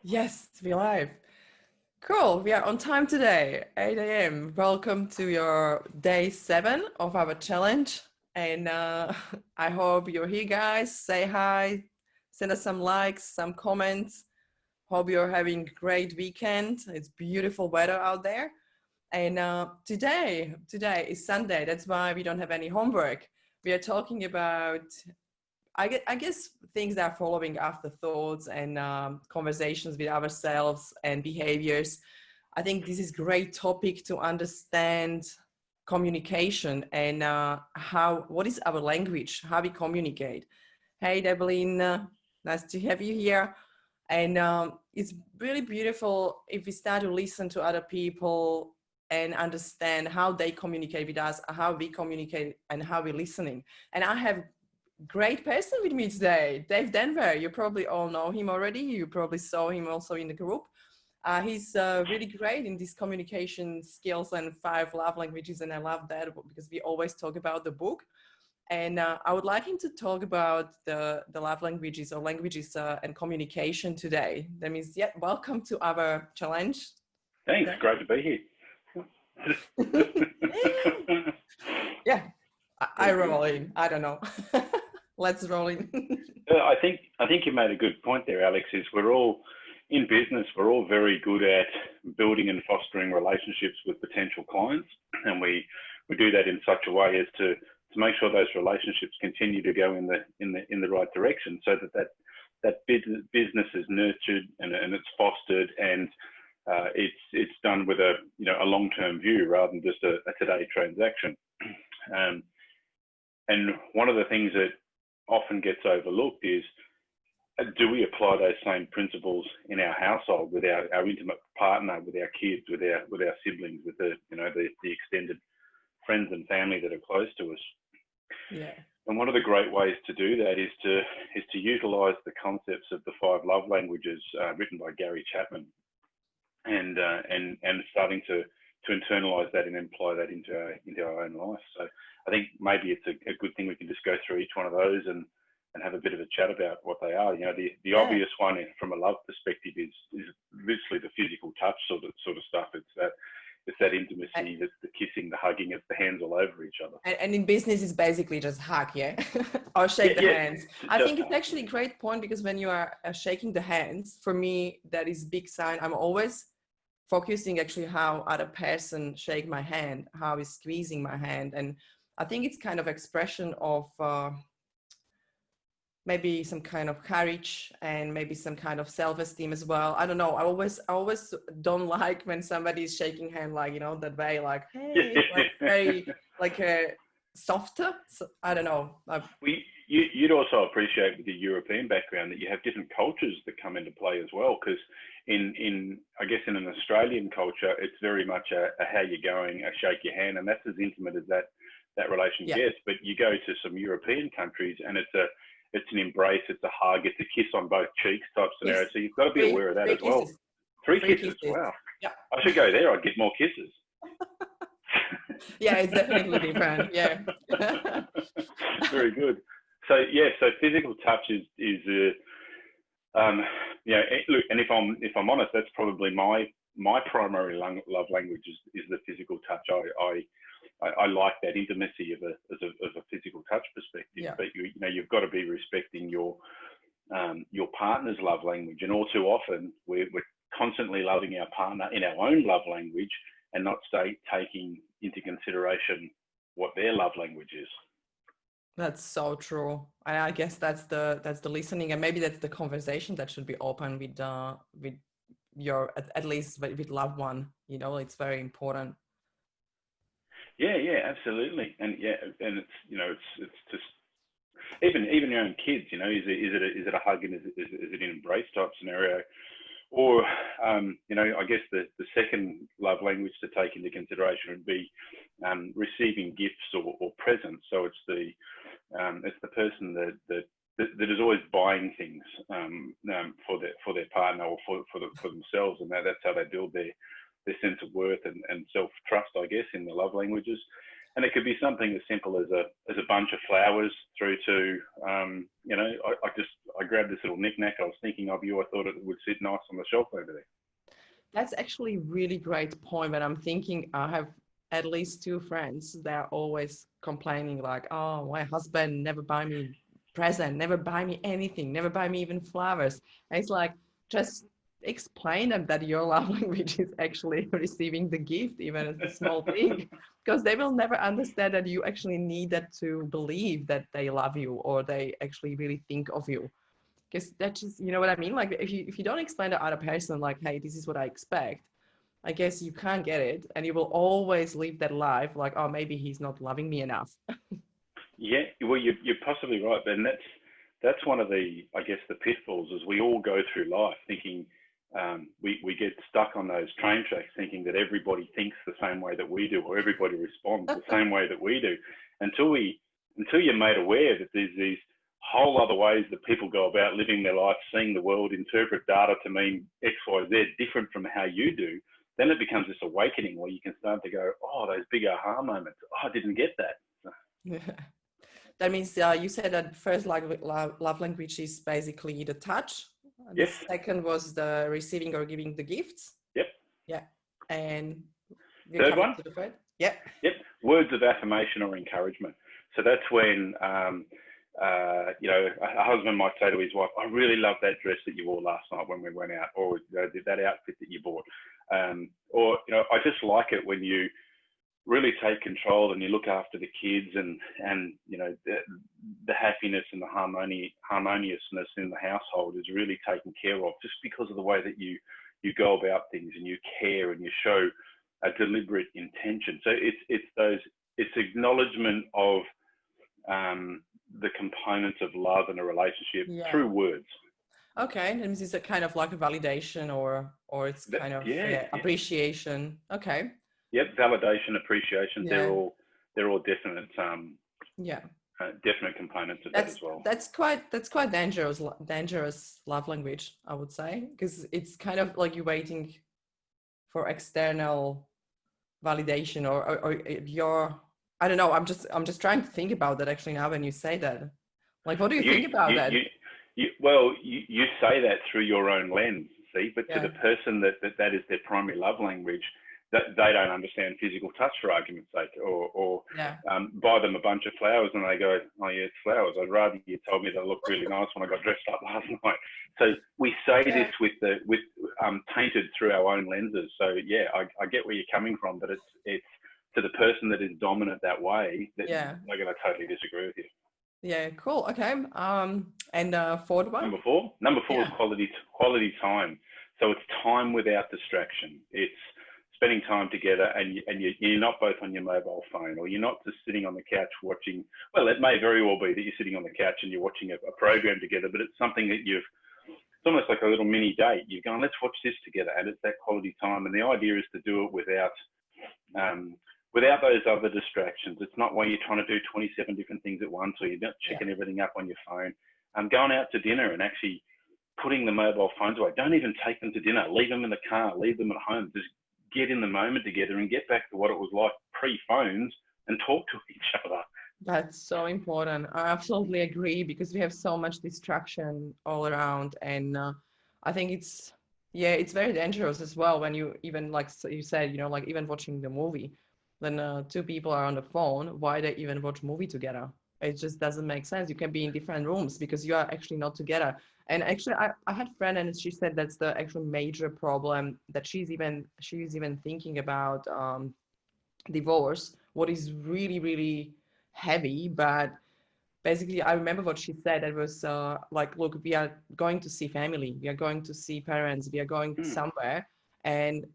Yes, we live. Cool. We are on time today, 8 a.m. Welcome to your day 7 of our challenge. And I hope you're here, guys. Say hi, send us some likes, some comments. Hope you're having a great weekend. It's beautiful weather out there. And today is Sunday. That's why we don't have any homework. We are talking about I guess things that are following afterthoughts and conversations with ourselves and behaviors. I think this is great topic to understand communication and what is our language, how we communicate. Hey, Devlin, nice to have you here. And it's really beautiful if we start to listen to other people and understand how they communicate with us, how we communicate, and how we're listening. And I have great person with me today, Dave Denver. You probably all know him already. You probably saw him also in the group. He's really great in these communication skills and 5 love languages, and I love that because we always talk about the book. And I would like him to talk about the love languages or languages and communication today. That means, yeah, welcome to our challenge. Thanks, great to be here. Yeah, I roll in. I don't know. Let's roll in. I think you made a good point there, Alex. Is we're all in business. We're all very good at building and fostering relationships with potential clients, and we do that in such a way as to make sure those relationships continue to go in the right direction, so that business is nurtured and it's fostered, and it's done with a long-term view rather than just a today transaction. Um, and one of the things that often gets overlooked is, do we apply those same principles in our household with our intimate partner, with our kids, with our siblings, with the extended friends and family that are close to us? Yeah. And one of the great ways to do that is to utilize the concepts of the 5 love languages written by Gary Chapman, and starting to internalize that and apply that into our own life. So I think maybe it's a good thing we can just go through each one of those and have a bit of a chat about what they are. The Yeah. obvious one from a love perspective is literally the physical touch sort of stuff. It's that intimacy, it's the kissing, the hugging, it's the hands all over each other. And in business, it's basically just hug, yeah, or shake the Yeah, hands. I think it's actually a great point because when you are shaking the hands, for me, that is big sign. I'm always focusing actually how other person shake my hand, how is squeezing my hand, and I think it's kind of expression of maybe some kind of courage and maybe some kind of self-esteem as well. I don't know. I always don't like when somebody is shaking hand like, that way, like, hey, like very like a softer. So, I don't know. You'd also appreciate with your European background that you have different cultures that come into play as well. Because I guess in an Australian culture, it's very much a how you going, a shake your hand, and that's as intimate as that relation Yeah. gets. But you go to some European countries, and it's an embrace, it's a hug, it's a kiss on both cheeks type scenario. Yes. So you've got to be Three, aware of that three as well. kisses. 3 kisses, wow! Yeah. I should go there. I'd get more kisses. Yeah, it's definitely different. Yeah. Very good. So physical touch is look, and if I'm honest, that's probably my primary love language is the physical touch. I like that intimacy of a physical touch perspective. Yeah. But you've got to be respecting your partner's love language, and all too often we're constantly loving our partner in our own love language and not taking into consideration what their love language is. That's so true. I guess that's the listening, and maybe that's the conversation that should be open with your at least with loved one. It's very important. Yeah, absolutely. And it's just even your own kids. Is it a hug and is it an embrace type scenario? Or, I guess the second love language to take into consideration would be receiving gifts or presents. So it's the person that is always buying things for their partner or for themselves, and that's how they build their sense of worth and self-trust, I guess, in the love languages. And it could be something as simple as a bunch of flowers through to, I grabbed this little knick-knack. I was thinking of you. I thought it would sit nice on the shelf over there. That's actually a really great point. But I'm thinking I have at least two friends that are always complaining like, oh, my husband never buy me present, never buy me anything, never buy me even flowers. And it's like, just explain them that your love language is actually receiving the gift, even as a small thing, because they will never understand that you actually need that to believe that they love you or they actually really think of you. Because that's just, you know what I mean? Like if you don't explain to other person like, hey, this is what I expect, I guess you can't get it, and you will always live that life like, oh, maybe he's not loving me enough. Yeah, well, you're possibly right, Ben. That's one of the, I guess, the pitfalls is we all go through life thinking we get stuck on those train tracks thinking that everybody thinks the same way that we do or everybody responds the same way that we do until you're made aware that there's these whole other ways that people go about living their life, seeing the world, interpret data to mean X, Y, Z, different from how you do. Then it becomes this awakening where you can start to go, oh, those big aha moments. Oh, I didn't get that. Yeah. That means you said that first love language is basically the touch. Yes. The second was the receiving or giving the gifts. Yep. Yeah. And third one? To the third? Yeah. Yep. Words of affirmation or encouragement. So that's when, a husband might say to his wife, I really love that dress that you wore last night when we went out, or that outfit that you bought. I just like it when you really take control and you look after the kids and the happiness and the harmoniousness in the household is really taken care of just because of the way that you go about things and you care and you show a deliberate intention. So it's acknowledgement of the components of love in a relationship through words. Okay, and is it kind of like a validation or it's kind of appreciation? Okay. Yep, validation, appreciation. They're all definite. Definite components of that as well. That's quite dangerous love language, I would say, because it's kind of like you're waiting for external validation or your. I don't know. I'm just trying to think about that actually now when you say that. Like, what do you think about that? You say that through your own lens, see, but to the person that is their primary love language, that they don't understand physical touch, for argument's sake, or buy them a bunch of flowers and they go, oh yeah, it's flowers. I'd rather you told me they look really nice when I got dressed up last night. So we say this with tainted through our own lenses. So yeah, I get where you're coming from, but it's to the person that is dominant that way that they're going to totally disagree with you. Yeah, cool. Okay. And fourth one? Number four is quality time. So it's time without distraction. It's spending time together and you're not both on your mobile phone, or you're not just sitting on the couch watching. Well, it may very well be that you're sitting on the couch and you're watching a program together, but it's something that it's almost like a little mini date. You're going, let's watch this together, and it's that quality time. And the idea is to do it without those other distractions. It's not when you're trying to do 27 different things at once, or you're not checking everything up on your phone. Going out to dinner and actually putting the mobile phones away. Don't even take them to dinner. Leave them in the car. Leave them at home. Just get in the moment together and get back to what it was like pre-phones and talk to each other. That's so important. I absolutely agree, because we have so much distraction all around, and I think it's very dangerous as well when you even, like you said, like even watching the movie, then two people are on the phone. Why they even watch movie together? It just doesn't make sense. You can be in different rooms because you are actually not together. And actually, I had a friend, and she said that's the actual major problem, that she's even thinking about divorce. What is really, really heavy, but basically, I remember what she said. It was like, look, we are going to see family, we are going to see parents, we are going somewhere, and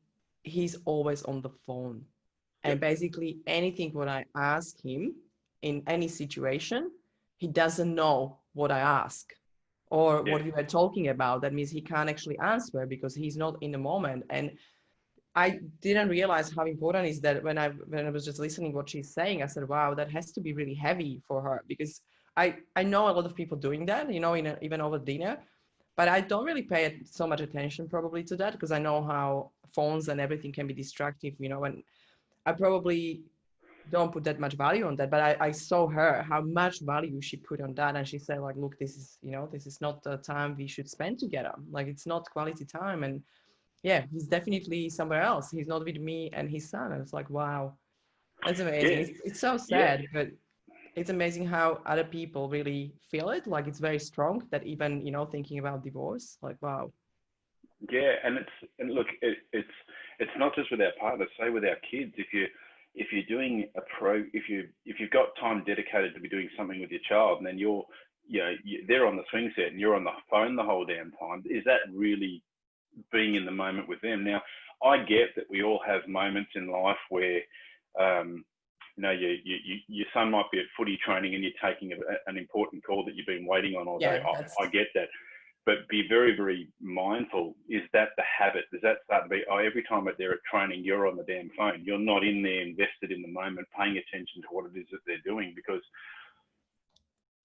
he's always on the phone. And basically, anything what I ask him in any situation, he doesn't know what I ask or what we were talking about. That means he can't actually answer because he's not in the moment. And I didn't realize how important is that when I was just listening what she's saying. I said, wow, that has to be really heavy for her, because I know a lot of people doing that, even over dinner, but I don't really pay so much attention probably to that, because I know how phones and everything can be destructive, and I probably don't put that much value on that. But I saw her, how much value she put on that. And she said like, look, this is, this is not the time we should spend together. Like, it's not quality time. And yeah, he's definitely somewhere else. He's not with me and his son. And it's like, wow, that's amazing. Yeah, It's so yeah, sad, but it's amazing how other people really feel it. Like, it's very strong that even, thinking about divorce, like, wow. yeah. And look, it's not just with our partners. Say with our kids, if you're doing if you've got time dedicated to be doing something with your child, and then they're on the swing set and you're on the phone the whole damn time, is that really being in the moment with them? Now, I get that we all have moments in life where, your son might be at footy training and you're taking an important call that you've been waiting on all day. Yeah, I get that. But be very, very mindful. Is that the habit? Does that start to be, every time they're at training, you're on the damn phone. You're not in there invested in the moment, paying attention to what it is that they're doing, because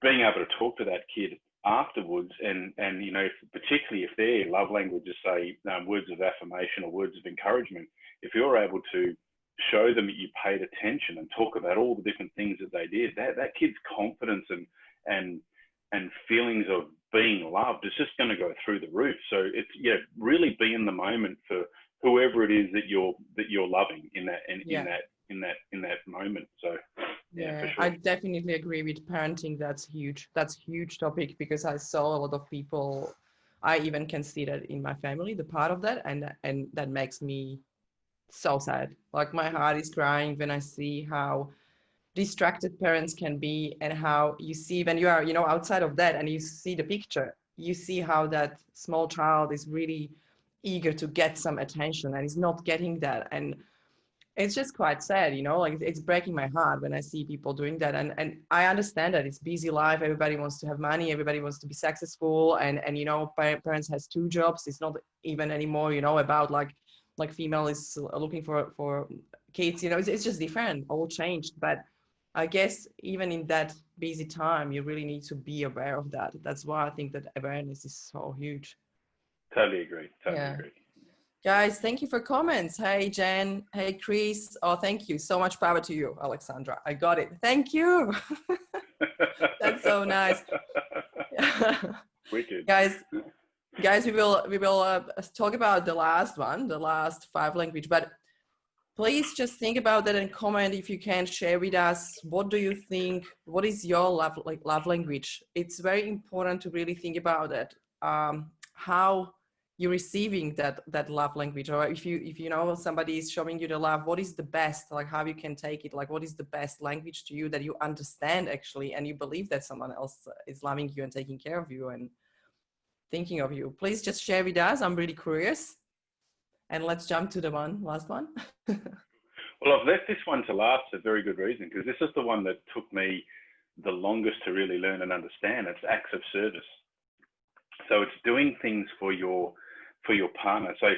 being able to talk to that kid afterwards and particularly if their love language is, say, words of affirmation or words of encouragement, if you're able to show them that you paid attention and talk about all the different things that they did, that kid's confidence and feelings of being loved is just going to go through the roof. So it's really be in the moment for whoever it is that you're loving in that moment. So yeah, for sure. I definitely agree with parenting. That's huge topic, because I saw a lot of people. I even can see that in my family, the part of that, and that makes me so sad. Like, my heart is crying when I see how distracted parents can be, and how you see when you are outside of that and you see the picture, you see how that small child is really eager to get some attention and is not getting that. And it's just quite sad, like, it's breaking my heart when I see people doing that. And I understand that it's busy life, everybody wants to have money, everybody wants to be successful, and parents has 2 jobs. It's not even anymore about like female is looking for kids, it's just different, all changed. But I guess even in that busy time, you really need to be aware of that. That's why I think that awareness is so huge. Totally agree. Yeah. Guys, thank you for comments. Hey, Jen. Hey, Chris. Oh, thank you. So much power to you, Alexandra. I got it. Thank you. That's so nice. Wicked. Guys, we will talk about the last 5 language, but please just think about that and comment if you can. Share with us, what do you think, what is your love language? It's very important to really think about it. How you're receiving that love language, or if you know somebody is showing you the love, what is the best, like how you can take it, like what is the best language to you that you understand actually, and you believe that someone else is loving you and taking care of you and thinking of you. Please just share with us. I'm really curious. And let's jump to the last one. Well, I've left this one to last for a very good reason, because this is the one that took me the longest to really learn and understand. It's acts of service. So it's doing things for your partner. So,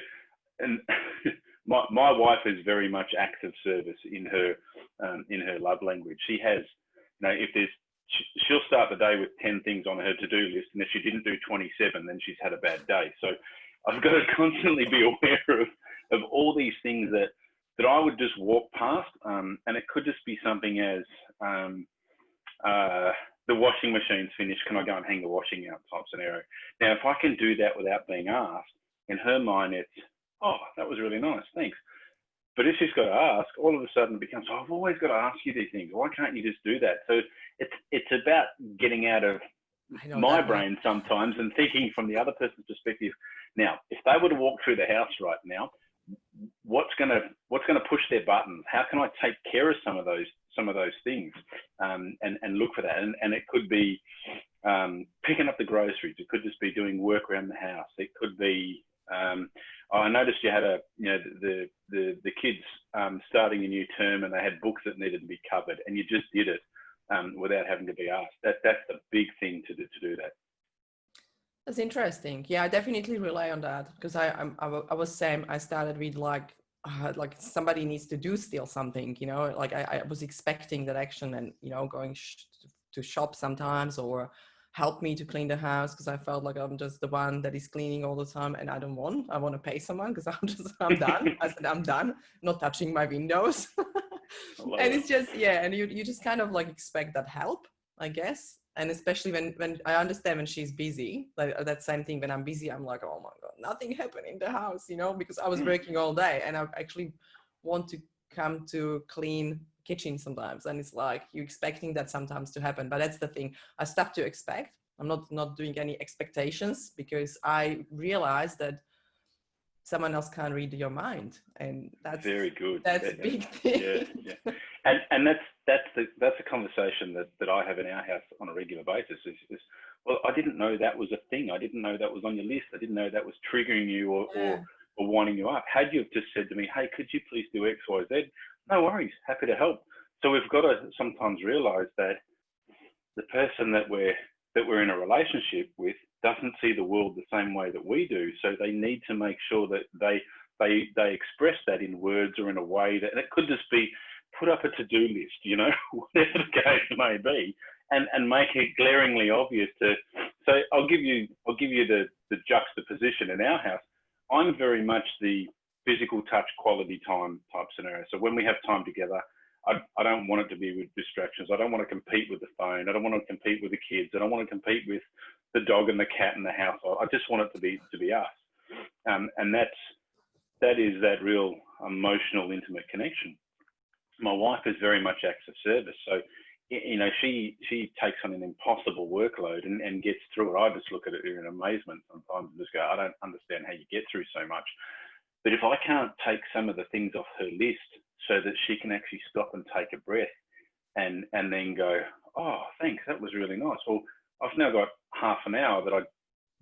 and my wife is very much acts of service in her love language. She has, if there's, she'll start the day with 10 things on her to-do list, and if she didn't do 27, then she's had a bad day. So I've got to constantly be aware of all these things that I would just walk past, and it could just be something as the washing machine's finished, can I go and hang the washing out type scenario. Now, if I can do that without being asked, in her mind it's, oh, that was really nice, thanks. But if she's got to ask, all of a sudden it becomes, oh, I've always got to ask you these things. Why can't you just do that? So it's about getting out of my brain sometimes and thinking from the other person's perspective. Now, if they were to walk through the house right now, what's going to push their buttons? How can I take care of some of those things, and look for that? And it could be picking up the groceries. It could just be doing work around the house. It could be I noticed you had the kids starting a new term, and they had books that needed to be covered, and you just did it without having to be asked. That's the big thing to do that. That's interesting. Yeah, I definitely rely on that, because I was same. I started with like somebody needs to do still something, like I was expecting that action, and going to shop sometimes, or help me to clean the house, because I felt like I'm just the one that is cleaning all the time, and I want to pay someone, because I'm done. I said I'm done, not touching my windows. And it's just, yeah, and you just kind of like expect that help, I guess. And especially when I understand when she's busy, like that same thing, when I'm busy, I'm like, oh my God, nothing happened in the house, you know, because I was working all day and I actually want to come to clean kitchen sometimes. And it's like, you're expecting that sometimes to happen, but that's the thing. I start to expect. I'm not doing any expectations because I realize that someone else can't read your mind, and that's very good. That's a big thing. Yeah. And that's a conversation that I have in our house on a regular basis. Is well, I didn't know that was a thing. I didn't know that was on your list. I didn't know that was triggering you or winding you up. Had you have just said to me, hey, could you please do X, Y, Z? No worries, happy to help. So we've got to sometimes realize that the person that we're in a relationship with doesn't see the world the same way that we do. So they need to make sure that they express that in words or in a way that, and it could just be put up a to-do list, you know, whatever the case may be, and make it glaringly obvious to. So I'll give you the juxtaposition in our house. I'm very much the physical touch, quality time type scenario. So when we have time together, I don't want it to be with distractions. I don't want to compete with the phone. I don't want to compete with the kids. I don't want to compete with the dog and the cat in the household. I just want it to be us. And that is that real emotional, intimate connection. My wife is very much acts of service. So, you know, she takes on an impossible workload and gets through it. I just look at it in amazement sometimes and just go, I don't understand how you get through so much. But if I can't take some of the things off her list so that she can actually stop and take a breath and then go, oh, thanks, that was really nice. Well, I've now got half an hour that I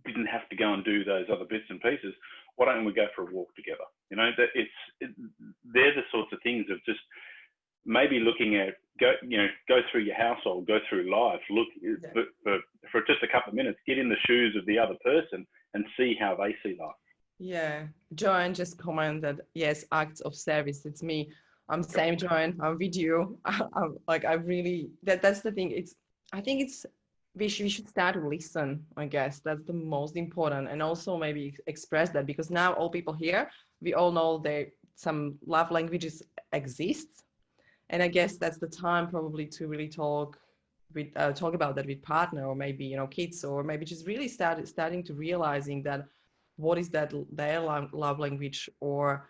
didn't have to go and do those other bits and pieces. Why don't we go for a walk together? You know, they're the sorts of things of just maybe looking at, go through your household, go through life, look for just a couple of minutes, get in the shoes of the other person and see how they see life. Yeah, Joanne just commented, yes, acts of service. It's me. I'm same, Joanne. I'm with you. I really, that's the thing. I think we should start to listen, I guess. That's the most important. And also maybe express that, because now all people here, we all know that some love languages exist. And I guess that's the time probably to really talk about that with partner, or maybe, you know, kids, or maybe just really starting to realizing that what is that their love language, or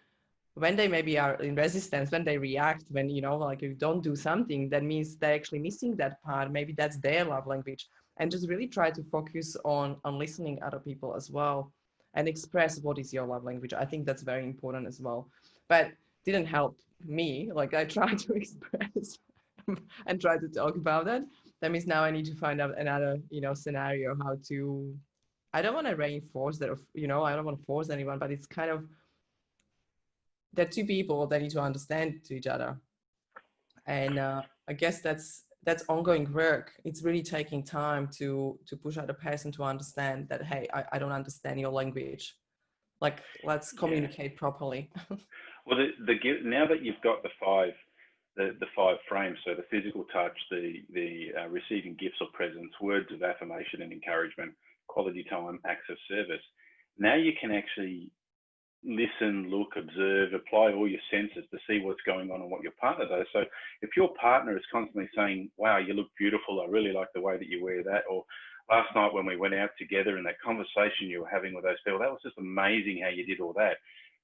when they maybe are in resistance, when they react, when, you know, like if you don't do something, that means they're actually missing that part. Maybe that's their love language, and just really try to focus on listening other people as well and express what is your love language. I think that's very important as well, but didn't help me. Like I tried to express and try to talk about that. That means now I need to find out another, you know, scenario how to, I don't want to reinforce that, you know, I don't want to force anyone, but it's kind of that two people that need to understand to each other. And I guess that's ongoing work. It's really taking time to push out a person to understand that, hey, I don't understand your language. Like, let's communicate properly. Well, now that you've got the five frames, so the physical touch, the receiving gifts or presents, words of affirmation and encouragement, quality time, acts of service. Now you can actually listen, look, observe, apply all your senses to see what's going on and what your partner does. So if your partner is constantly saying, wow, you look beautiful, I really like the way that you wear that, or last night when we went out together and that conversation you were having with those people, that was just amazing how you did all that.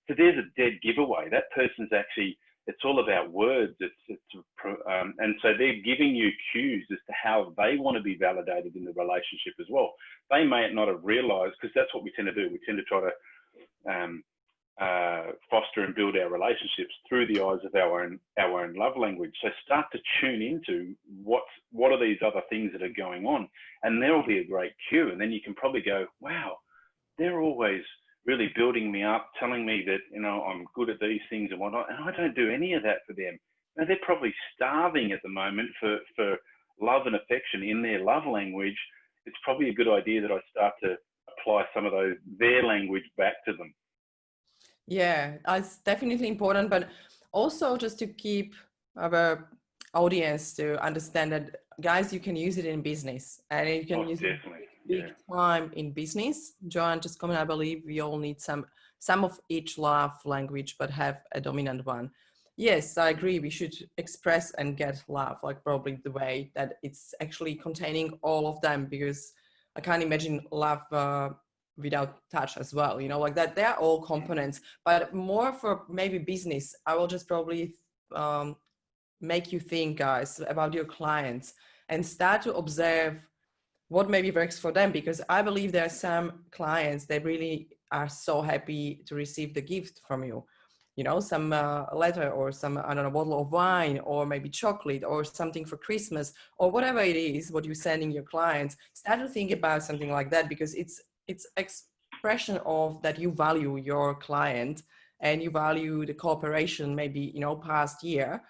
So there's a dead giveaway. That person's actually, it's all about words. And so they're giving you cues as to how they want to be validated in the relationship as well. They may not have realized, because that's what we tend to do. We tend to try to foster and build our relationships through the eyes of our own love language. So start to tune into what are these other things that are going on, and there will be a great cue. And then you can probably go, wow, they're always really building me up, telling me that, you know, I'm good at these things and whatnot, and I don't do any of that for them. Now, they're probably starving at the moment for love and affection in their love language. It's probably a good idea that I start to apply some of their language back to them. Yeah, it's definitely important, but also just to keep our audience to understand that, guys, you can use it in business, and you can use it big time in business. Joanne just comment, I believe we all need some of each love language, but have a dominant one. Yes, I agree. We should express and get love, like probably the way that it's actually containing all of them, because I can't imagine love without touch as well. You know, like that. They are all components, but more for maybe business. I will just probably um, make you think, guys, about your clients and start to observe what maybe works for them, because I believe there are some clients that really are so happy to receive the gift from you, you know, some letter or some, I don't know, bottle of wine or maybe chocolate or something for Christmas or whatever it is what you're sending your clients. Start to think about something like that, because it's expression of that you value your client and you value the cooperation maybe, you know, past year.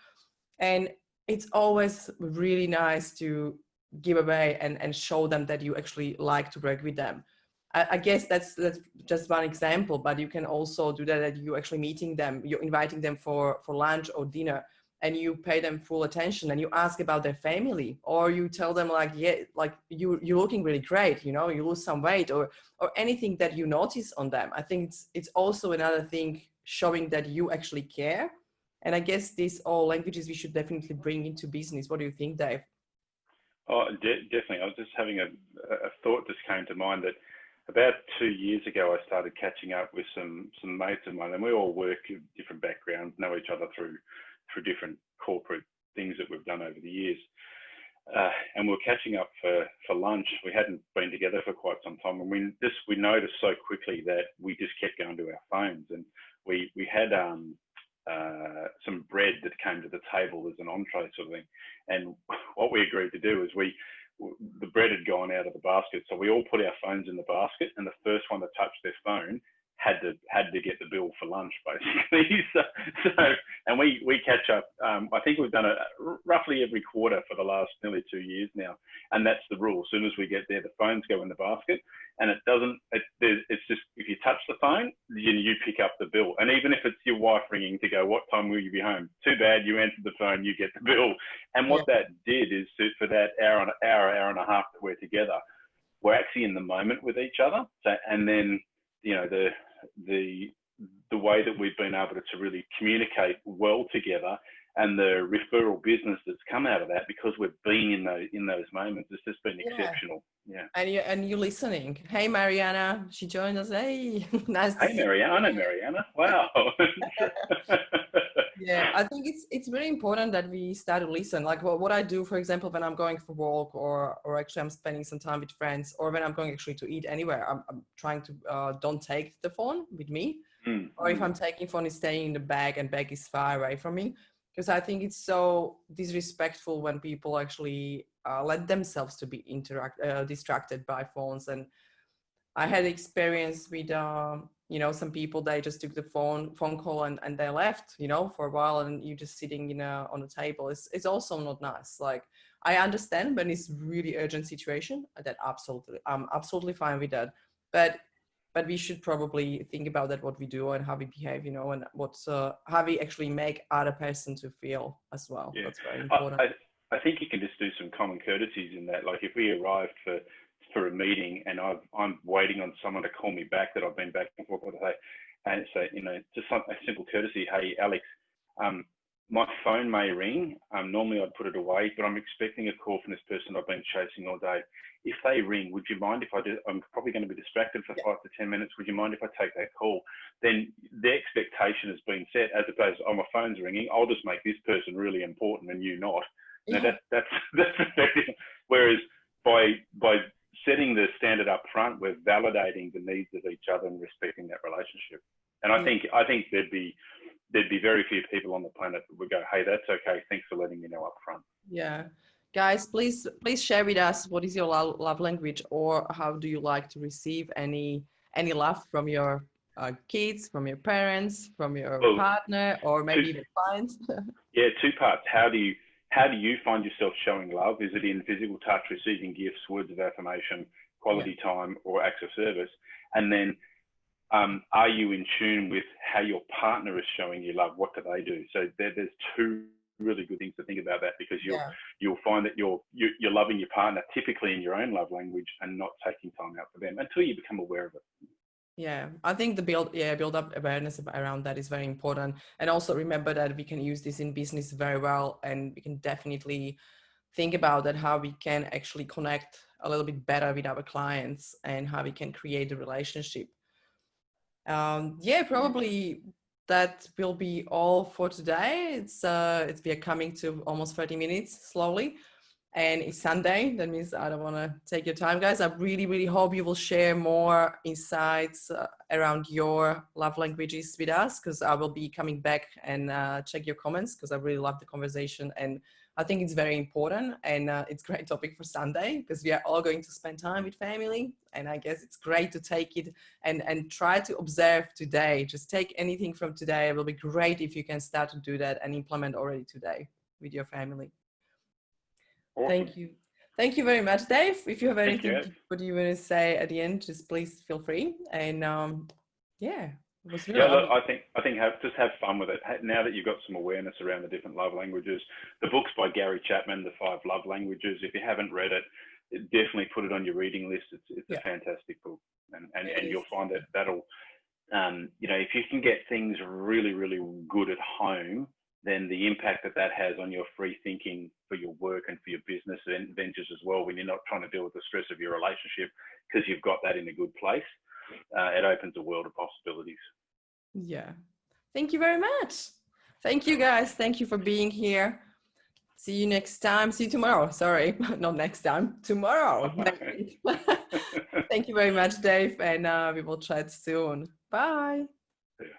And it's always really nice to give away and show them that you actually like to work with them. I guess that's just one example, but you can also do that you actually meeting them, you're inviting them for lunch or dinner, and you pay them full attention and you ask about their family, or you tell them like, yeah, like you're looking really great, you know, you lose some weight, or anything that you notice on them. I think it's also another thing showing that you actually care. And I guess these all languages we should definitely bring into business. What do you think, Dave? Oh, definitely. I was just having a thought just came to mind that about 2 years ago, I started catching up with some mates of mine, and we all work in different backgrounds, know each other through different corporate things that we've done over the years. And we were catching up for lunch. We hadn't been together for quite some time, and we noticed so quickly that we just kept going to our phones, and we had some bread that came to the table as an entree sort of thing. And what we agreed to do is the bread had gone out of the basket, so we all put our phones in the basket, and the first one to touch their phone had to get the bill for lunch, basically. so and we catch up. I think we've done it roughly every quarter for the last nearly 2 years now, and that's the rule. As soon as we get there, the phones go in the basket, and it's just if you touch the phone, you pick up the bill, and even if it's your wife ringing to go, what time will you be home? Too bad, you answered the phone, you get the bill. And what that did is for that hour and a half that we're together, we're actually in the moment with each other. So, and then you know the way that we've been able to really communicate well together, and the referral business that's come out of that because we've been in those moments, it's just been exceptional. Yeah. And you listening. Hey, Mariana, she joined us. Hey, nice to Hey, see you. Mariana. I know Mariana. Wow. Yeah, I think it's very important that we start to listen. Like what I do, for example, when I'm going for walk, or actually I'm spending some time with friends, or when I'm going actually to eat anywhere, I'm trying to don't take the phone with me, or if I'm taking phone, it's staying in the bag, and bag is far away from me, because I think it's so disrespectful when people actually let themselves to be distracted by phones. And I had experience with, you know, some people, they just took the phone call and they left, you know, for a while, and you just sitting, you know, on the table. It's also not nice. Like, I understand when it's really urgent situation, that absolutely, I'm absolutely fine with that. But we should probably think about that, what we do and how we behave, you know, and how we actually make other person to feel as well. Yeah. That's very important. I think you can just do some common courtesies in that. Like if we arrived for a meeting and I'm waiting on someone to call me back that I've been back and forth with, and so, you know, just a simple courtesy. Hey, Alex, my phone may ring. Normally I'd put it away, but I'm expecting a call from this person I've been chasing all day. If they ring, would you mind if I do? I'm probably going to be distracted for 5 to 10 minutes. Would you mind if I take that call? Then the expectation has been set, as opposed to, oh, my phone's ringing, I'll just make this person really important and you not. Yeah. Now that's effective. Whereas by setting the standard up front, we're validating the needs of each other and respecting that relationship. And I think there'd be very few people on the planet that would go, hey, that's okay, thanks for letting me know up front. Yeah. Guys, please share with us what is your love language, or how do you like to receive any love from your kids, from your parents, from your partner, or maybe even clients. Yeah, 2 parts. How do you find yourself showing love? Is it in physical touch, receiving gifts, words of affirmation, quality time, or acts of service? And then are you in tune with how your partner is showing you love? What do they do? So there's 2 really good things to think about that, because you'll find that you're loving your partner typically in your own love language and not taking time out for them until you become aware of it. Yeah, I think the build up awareness around that is very important. And also remember that we can use this in business very well, and we can definitely think about that, how we can actually connect a little bit better with our clients and how we can create a relationship. Yeah, probably that will be all for today. We are coming to almost 30 minutes slowly, and it's Sunday. That means I don't want to take your time, guys. I really, really hope you will share more insights around your love languages with us, because I will be coming back and check your comments, because I really love the conversation, and I think it's very important, and it's a great topic for Sunday, because we are all going to spend time with family, and I guess it's great to take it and try to observe today. Just take anything from today. It will be great if you can start to do that and implement already today with your family. Awesome. Thank you. Thank you very much, Dave. If you have Thank anything you. what you want to say at the end, just please feel free. And yeah, it was really Yeah, look, lovely. I think just have fun with it. Now that you've got some awareness around the different love languages, the book's by Gary Chapman, The 5 Love Languages. If you haven't read it, definitely put it on your reading list. It's Yeah, a fantastic book, and it is. you'll find that that'll you know, if you can get things really, really good at home, then the impact that that has on your free thinking for your work and for your business ventures as well, when you're not trying to deal with the stress of your relationship, because you've got that in a good place, it opens a world of possibilities. Yeah. Thank you very much. Thank you, guys. Thank you for being here. See you next time. See you tomorrow. Sorry, not next time. Tomorrow. Next week. Thank you very much, Dave. And we will chat soon. Bye.